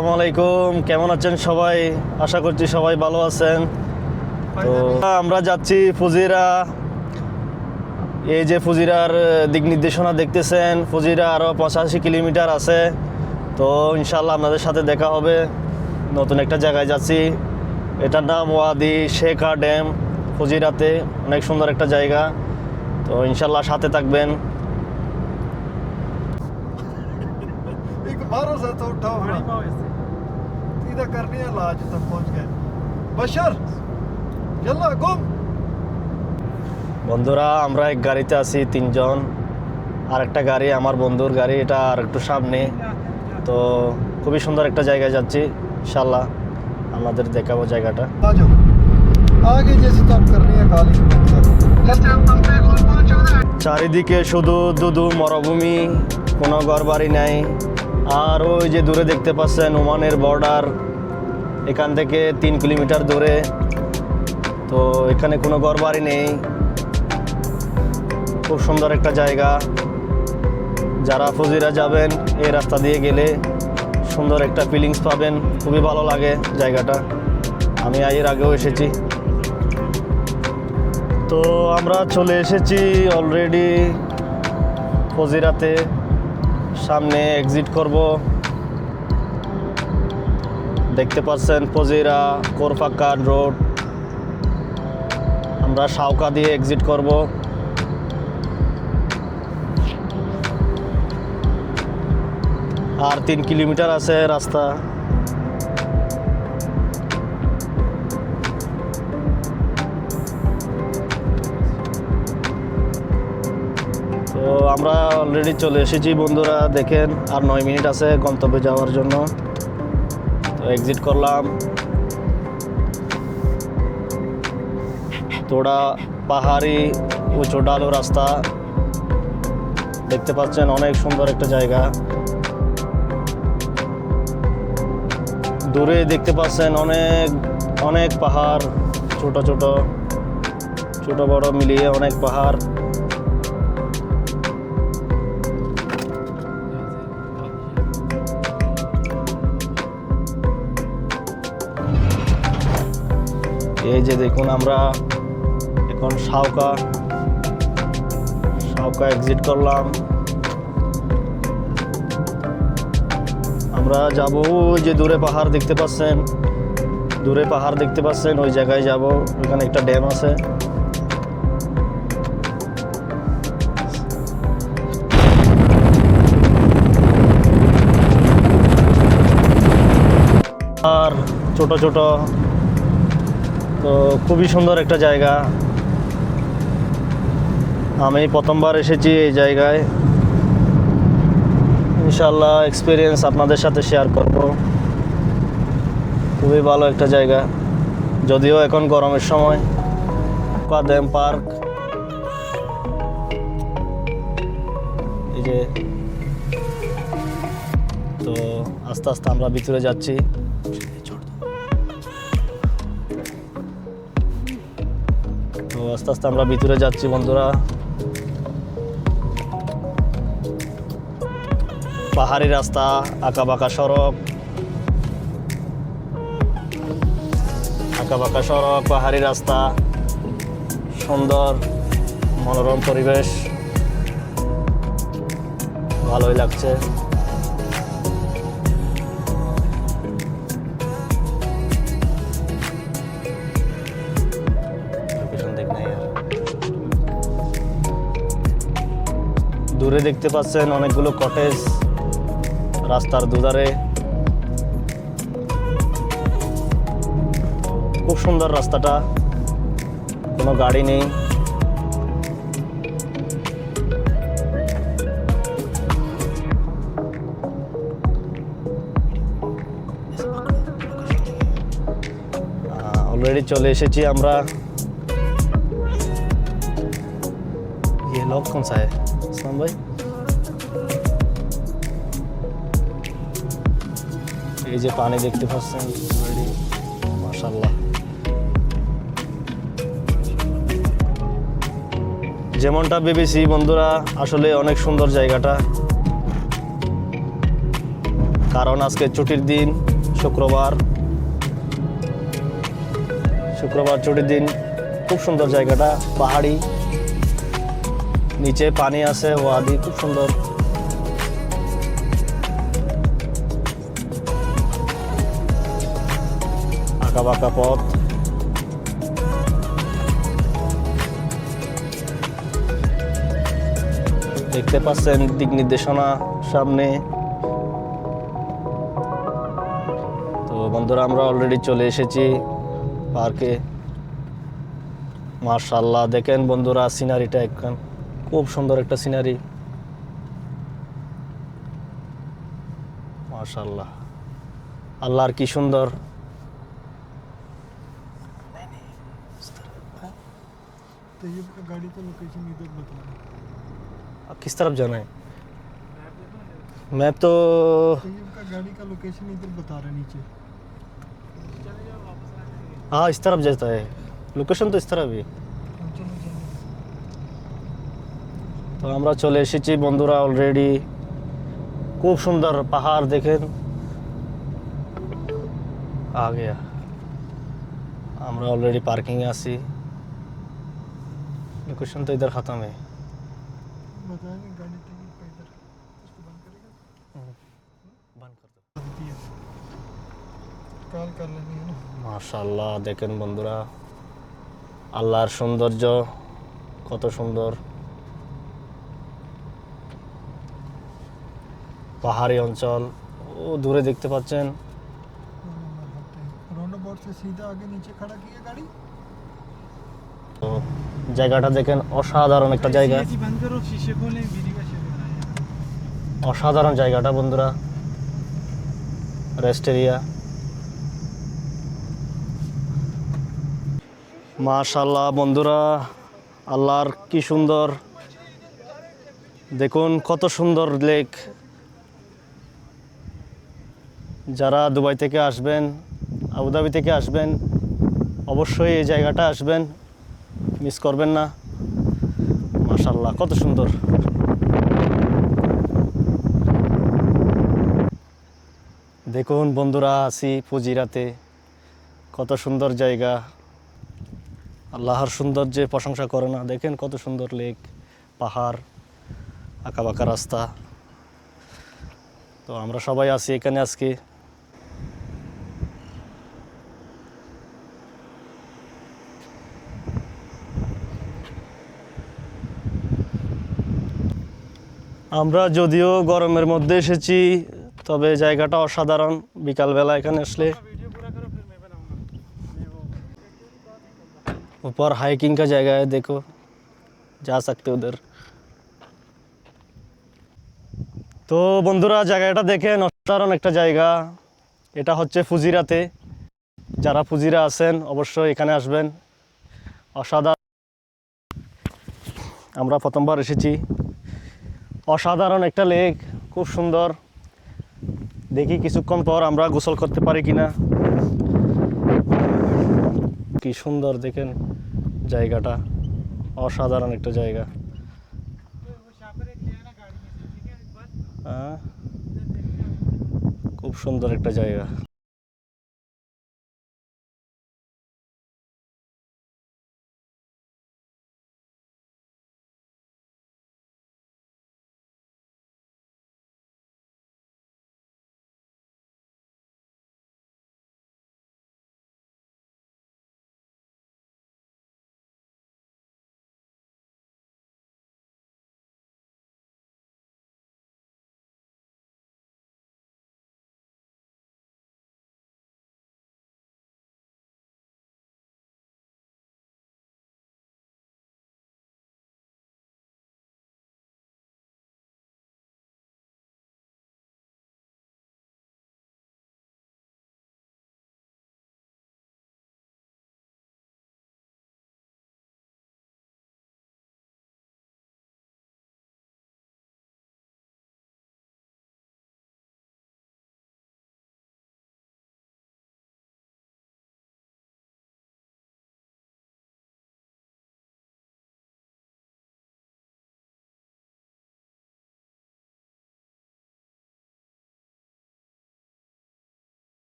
আসসালামু আলাইকুম, কেমন আছেন সবাই? আশা করছি সবাই ভালো আছেন। তো আমরা যাচ্ছি ফুজিরা। এই যে ফুজিরার দিক নির্দেশনা দেখতেছেন, ফুজিরা আরও 85 কিলোমিটার আছে। তো ইনশাল্লাহ আপনাদের সাথে দেখা হবে। নতুন একটা জায়গায় যাচ্ছি, এটার নাম ওয়াদি শেখা ড্যাম, ফুজিরাতে। অনেক সুন্দর একটা জায়গা। তো ইনশাল্লাহ সাথে থাকবেন। भरोसा तो उठाओ अपना सीधा करनी है लाज तक पहुंच गए बशर यल्ला गुम বন্ধুরা, আমরা এক গাড়িতে আছি তিনজন। আর একটা গাড়ি আমার বন্ধুর গাড়ি, এটা আর একটু সামনে। তো খুবই সুন্দর একটা জায়গায় যাচ্ছি, ইনশাল্লাহ আমাদের দেখাবো জায়গাটা। आ जाओ आगे जैसे तो आप करनी है गाली চারিদিকে শুধু দুধু মরুভূমি, কোনো ঘরবাড়ি নাই। আর ওই যে দূরে দেখতে পাচ্ছেন ওমানের বর্ডার, এখান থেকে 3 কিলোমিটার দূরে। তো এখানে কোনো ঘরবাড়ি নেই। খুব সুন্দর একটা জায়গা। যারা ফুজিরা যাবেন এই রাস্তা দিয়ে গেলে সুন্দর একটা ফিলিংস পাবেন, খুবই ভালো লাগে জায়গাটা। আমি এর আগেও এসেছি। তো আমরা চলে এসেছি অলরেডি ফুজিরাতে। সামনে এক্সিট করব। দেখতে পাচ্ছেন ফুজিরা কোরফাক্কান রোড। আমরা শাওকা দিয়ে এক্সিট করব। আর 3 কিলোমিটার আছে রাস্তা। তো আমরা অলরেডি চলে এসেছি বন্ধুরা, দেখেন আর 9 মিনিট আছে গন্তব্যে যাওয়ার জন্য। তো এক্সিট করলাম। তোড়া পাহাড়ি উঁচু ঢালু রাস্তা, দেখতে পাচ্ছেন অনেক সুন্দর একটা জায়গা। দূরে দেখতে পাচ্ছেন অনেক অনেক পাহাড়, ছোট ছোট ছোট বড় মিলিয়ে অনেক পাহাড়। এই যে দেখুন, আমরা এখন শাওকা এক্সিট করলাম। আমরা যাব ওই যে দূরে পাহাড় দেখতে পাচ্ছেন, ওই জায়গায় যাব। ওখানে একটা ড্যাম আছে। আর ছোট ছোট, তো খুবই সুন্দর একটা জায়গা। আমি প্রথমবার এসেছি এই জায়গায়। ইনশাল্লাহ এক্সপিরিয়েন্স আপনাদের সাথে শেয়ার করব। খুবই ভালো একটা জায়গা, যদিও এখন গরমের সময়। কাদেম পার্ক, এই যে। তো আস্তে আস্তে আমরা ভিতরে যাচ্ছি। আস্তে আস্তে আমরা ভিতরে যাচ্ছি বন্ধুরা। পাহাড়ি রাস্তা, আঁকাবাঁকা সড়ক, পাহাড়ি রাস্তা, সুন্দর মনোরম পরিবেশ, ভালোই লাগছে। দূরে দেখতে পাচ্ছেন অনেকগুলো কটেজ রাস্তার দুধারে। খুব সুন্দর রাস্তাটা, কোনো গাড়ি নেই। অলরেডি চলে এসেছি আমরা। ये लोग कौन सा है इस्लाम भाई? এই যে পানি দেখতে পাচ্ছেন অলরেডি, মাশাআল্লাহ। যেমনটা ভেবেছি বন্ধুরা, আসলে অনেক সুন্দর জায়গাটা। কারণ আজকে ছুটির দিন, শুক্রবার ছুটির দিন। খুব সুন্দর জায়গাটা, পাহাড়ি, নিচে পানি আছে, ওয়াদি, খুব সুন্দর। আঁকা বাঁকা পথ, দেখতে পাচ্ছেন দিক নির্দেশনা সামনে। তো বন্ধুরা, আমরা অলরেডি চলে এসেছি পার্কে। মাশাআল্লাহ, দেখেন বন্ধুরা সিনারিটা একখান, খুব সুন্দর একটা সিনারি। মাশাআল্লাহ, আল্লাহর কি সুন্দর। तैयब का गाड़ी का लोकेशन इधर बता रहा है। किस तरफ जाना है? मैप तो तैयब का गाड़ी का लोकेशन इधर बता रहा है नीचे। हाँ, इस तरफ जाता है, লোকেশন তো इस तरफ ही। चलो चलो। তো আমরা চলে এসেছি বন্ধুরা অলরেডি। খুব সুন্দর পাহাড়, দেখেন। आ गया, আমরা অলরেডি পার্কিং এ আছি। লোকেশন তো इधर खत्म है। बताएंगे गाड़ी तैयब का इधर। इसको बंद करेगा? बंद कर दो। दिया। कॉल कर लेंगे ना। মাশাআল্লাহ, দেখেন বন্ধুরা আল্লাহর সৌন্দর্য, কত সুন্দর পাহাড়ি অঞ্চল। ও দূরে দেখতে পাচ্ছেন। राउंड अबाउट से सीधा आगे नीचे खड़ा किया गाड़ी। তো জায়গাটা দেখেন, অসাধারণ একটা জায়গা, सीएनजी बंद करो, शीशे खोलें, वीडियो का शेयर बनाएं। অসাধারণ জায়গাটা বন্ধুরা। Rest area. মাশাআল্লাহ বন্ধুরা, আল্লাহর কি সুন্দর, দেখুন কত সুন্দর লেক। যারা দুবাই থেকে আসবেন, আবুধাবি থেকে আসবেন, অবশ্যই এই জায়গাটা আসবেন, মিস করবেন না। মাশাআল্লাহ, কত সুন্দর। দেখুন বন্ধুরা, আছি ফুজিরাতে, কত সুন্দর জায়গা। আল্লাহর সৌন্দর্যে প্রশংসা করে না, দেখেন কত সুন্দর লেক, পাহাড়, আঁকাবাঁকা রাস্তা। তো আমরা সবাই আছি এখানে আজকে। আমরা যদিও গরমের মধ্যে এসেছি, তবে জায়গাটা অসাধারণ। বিকালবেলা এখানে আসলে वीडियो पूरा करो, फिर मैं बनाऊंगा। ऊपर हाइकिंग का जगह है, देखो जा सकते हो उधर। তো বন্ধুরা, জায়গাটা দেখেন, অসাধারণ একটা জায়গা। এটা হচ্ছে ফুজিরাতে। যারা ফুজিরা আছেন অবশ্যই এখানে আসবেন, অসাধারণ। আমরা প্রথমবার এসেছি, অসাধারণ একটা লেক, খুব সুন্দর। দেখি কিছুক্ষণ পর আমরা গোসল করতে পারি কিনা। কি সুন্দর দেখেন জায়গাটা, অসাধারণ একটা জায়গা। হ্যাঁ, খুব সুন্দর একটা জায়গা।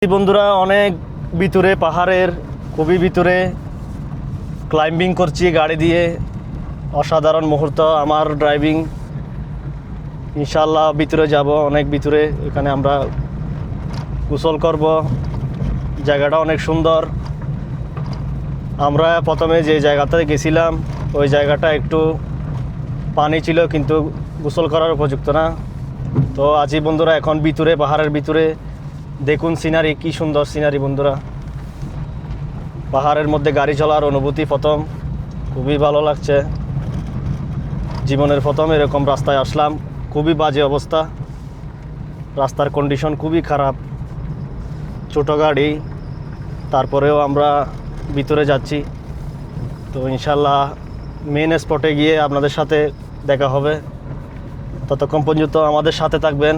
বন্ধুরা অনেক ভিতরে, পাহাড়ের খুবই ভিতরে ক্লাইম্বিং করছি গাড়ি দিয়ে। অসাধারণ মুহূর্ত আমার ড্রাইভিং। ইনশাল্লাহ ভিতরে যাব, অনেক ভিতরে। এখানে আমরা গোসল করব। জায়গাটা অনেক সুন্দর। আমরা প্রথমে যে জায়গাটাতে গেছিলাম ওই জায়গাটা একটু পানি ছিল, কিন্তু গোসল করার উপযুক্ত না। তো আছি বন্ধুরা এখন ভিতরে, পাহাড়ের ভিতরে। দেখুন সিনারি, কি সুন্দর সিনারি বন্ধুরা। পাহাড়ের মধ্যে গাড়ি চলার অনুভূতি প্রথম, খুবই ভালো লাগছে। জীবনের প্রথম এরকম রাস্তায় আসলাম। খুবই বাজে অবস্থা, রাস্তার কন্ডিশন খুবই খারাপ, ছোটো গাড়ি। তারপরেও আমরা ভিতরে যাচ্ছি। তো ইনশাল্লাহ মেন স্পটে গিয়ে আপনাদের সাথে দেখা হবে। ততক্ষণ পর্যন্ত আমাদের সাথে থাকবেন।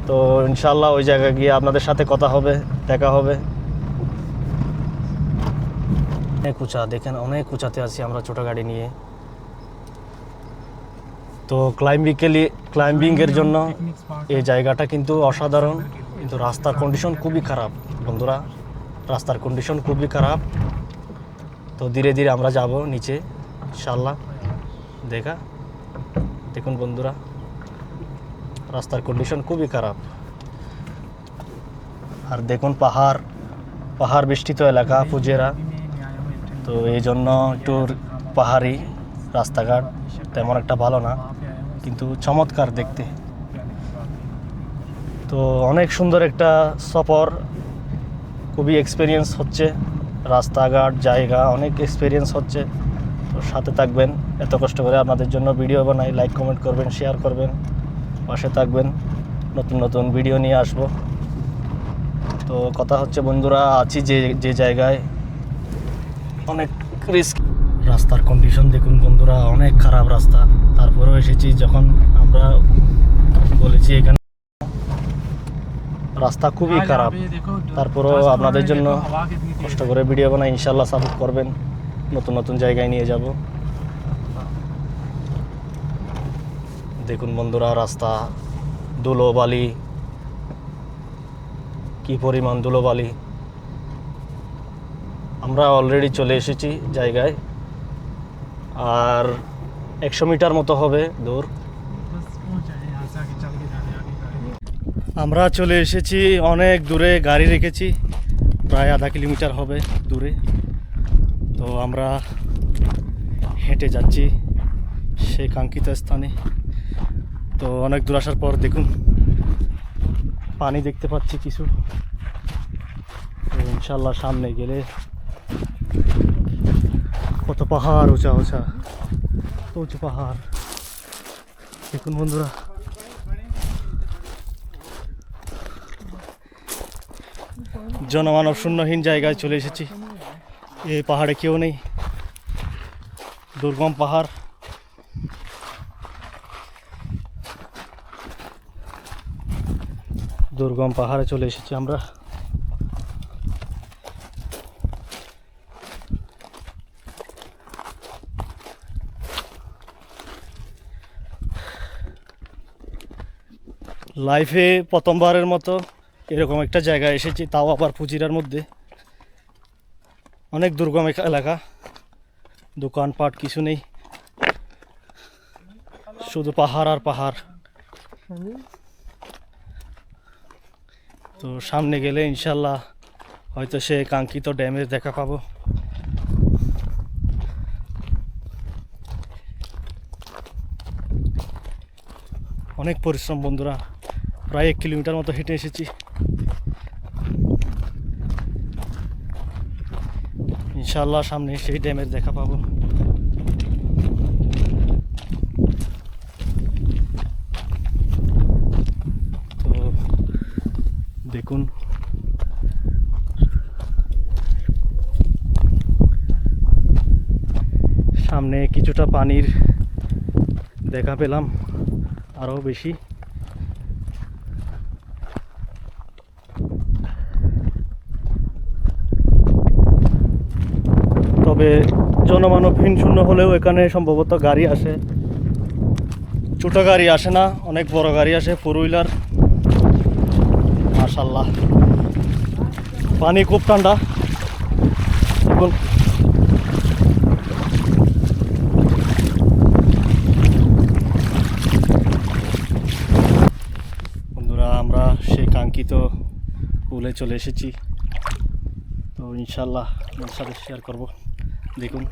তো ইনশাল্লাহ ওই জায়গায় গিয়ে আপনাদের সাথে কথা হবে, দেখা হবে। অনেক উঁচা, দেখেন অনেক উঁচাতে আছি আমরা ছোটো গাড়ি নিয়ে। তো ক্লাইম্বিংয়ের জন্য এই জায়গাটা কিন্তু অসাধারণ, কিন্তু রাস্তার কন্ডিশন খুবই খারাপ বন্ধুরা। রাস্তার কন্ডিশন খুবই খারাপ। তো ধীরে ধীরে আমরা যাব নিচে ইনশাল্লাহ। দেখুন বন্ধুরা, রাস্তার কন্ডিশন খুবই খারাপ। আর দেখুন পাহাড় বেষ্টিত এলাকা ফুজিরা। তো এই জন্য একটু পাহাড়ি রাস্তাঘাট তেমন একটা ভালো না, কিন্তু চমৎকার দেখতে। তো অনেক সুন্দর একটা সফর, খুবই এক্সপিরিয়েন্স হচ্ছে। রাস্তাঘাট জায়গা অনেক এক্সপিরিয়েন্স হচ্ছে। তো সাথে থাকবেন, এত কষ্ট করে আপনাদের জন্য ভিডিও বানাই। লাইক কমেন্ট করবেন, শেয়ার করবেন, পাশে থাকবেন। নতুন নতুন ভিডিও নিয়ে আসব। তো কথা হচ্ছে বন্ধুরা, আছি যে জায়গায় অনেক রিস্ক। রাস্তার কন্ডিশন দেখুন বন্ধুরা, অনেক খারাপ রাস্তা। তারপরেও এসেছি, যখন আমরা বলেছি এখানে রাস্তা খুবই খারাপ, তারপরেও আপনাদের জন্য কষ্ট করে ভিডিও বানাই। ইনশাল্লাহ সাপোর্ট করবেন, নতুন নতুন জায়গায় নিয়ে যাব। দেখুন বন্ধুরা রাস্তা, ধুলোবালি, কি পরিমাণ ধুলোবালি। আমরা অলরেডি চলে এসেছি জায়গায়, আর 100 মিটার মতো হবে দূর। আমরা চলে এসেছি অনেক দূরে, গাড়ি রেখেছি প্রায় আধা কিলোমিটার হবে দূরে। তো আমরা হেঁটে যাচ্ছি সেই কাঙ্ক্ষিত স্থানে। তো অনেক দূর আসার পর দেখুন পানি দেখতে পাচ্ছি কিছু। তো ইনশাল্লাহ সামনে গেলে কত পাহাড়, উঁচা উঁচু পাহাড় দেখুন বন্ধুরা। জনমানব শূন্যহীন জায়গায় চলে এসেছি। এই পাহাড়ে কেউ নেই, দুর্গম পাহাড়। দুর্গম পাহাড়ে চলে এসেছি আমরা। লাইফে প্রথমবারের মতো এরকম একটা জায়গায় এসেছি, তাও আবার ফুজিরার মধ্যে। অনেক দুর্গম এলাকা, দোকানপাট কিছু নেই, শুধু পাহাড় আর পাহাড়। তো সামনে গেলে ইনশাল্লাহ হয়তো সে কাঙ্ক্ষিত ড্যামের দেখা পাবো। অনেক পরিশ্রম বন্ধুরা, প্রায় 1 কিলোমিটার মতো হেঁটে এসেছি। ইনশাল্লাহ সামনে সেই ড্যামের দেখা পাবো। তো দেখুন সামনে কিছুটা পানির দেখা পেলাম, আরও বেশি। তবে জনমানবহীন শূন্য হলেও এখানে সম্ভবত গাড়ি আসে, ছোটো গাড়ি আসে না, অনেক বড় গাড়ি আসে, 4 হুইলার। আর মাশাআল্লাহ পানি খুব ঠান্ডা দেখুন বন্ধুরা আমরা সেই কাঙ্ক্ষিত পুলে চলে এসেছি তো ইনশাআল্লাহ আপনার সাথে শেয়ার করব দেখুন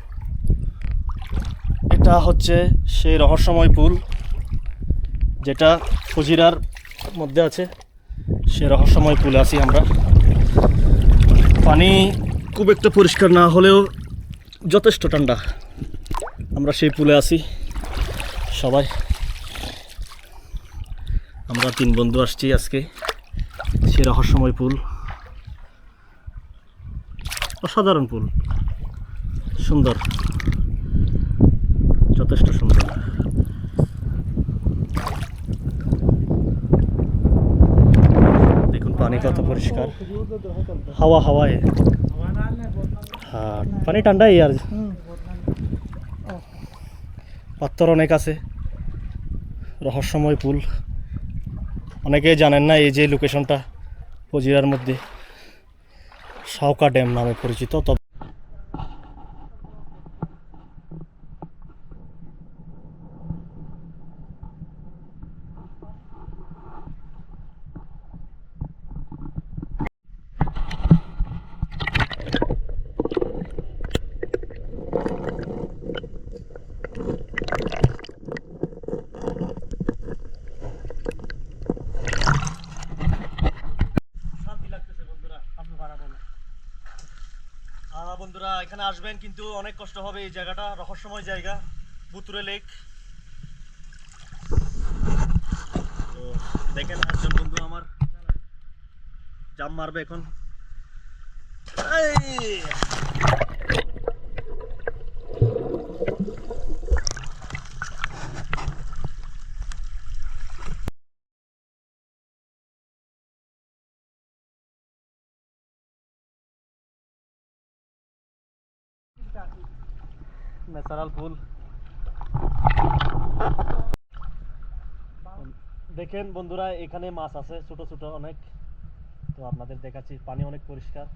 এটা হচ্ছে সেই রহস্যময় পুল যেটা ফুজিরার মধ্যে আছে সে রহস্যময় পুলে আছি আমরা পানি খুব একটা পরিষ্কার না হলেও যথেষ্ট ঠান্ডা আমরা সেই পুলে আছি সবাই আমরা 3 বন্ধু আসছি আজকে সেই রহস্যময় পুল অসাধারণ পুল সুন্দর যথেষ্ট সুন্দর দেখুন পানি কত পরিষ্কার হাওয়ায় হ্যাঁ পানি ঠান্ডাই আর পাথর অনেক আছে রহস্যময় পুল অনেকেই জানেন না এই যে লোকেশনটা ফজিরার মধ্যে সাউকা ড্যাম নামে পরিচিত তবে বন্ধুরা এখানে আসবেন কিন্তু অনেক কষ্ট হবে এই জায়গাটা রহস্যময় জায়গা বুতুরে লেক তো দেখেন একজন বন্ধু আমার জাম মারবে এখন ন্যাচারাল ফুল দেখেন বন্ধুরা এখানে মাছ আছে ছোট ছোট অনেক তো আপনাদের দেখাচ্ছি পানি অনেক পরিষ্কার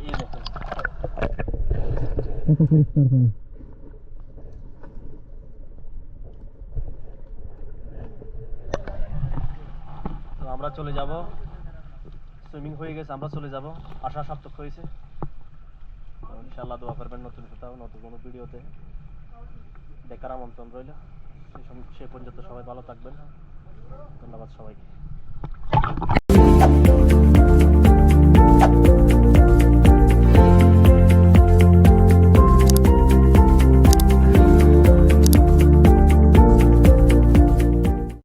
এই দেখুন কত পরিষ্কার পানি তো আমরা চলে যাব সুইমিং হয়ে গেছে আমরা চলে যাব আশা সার্থক হয়েছে ইনশাআল্লাহ দোয়া করবেন নতুন কোথাও নতুন কোনো ভিডিওতে দেখার আমন্ত্রণ রইল সে পর্যন্ত সবাই ভালো থাকবেন ধন্যবাদ সবাইকে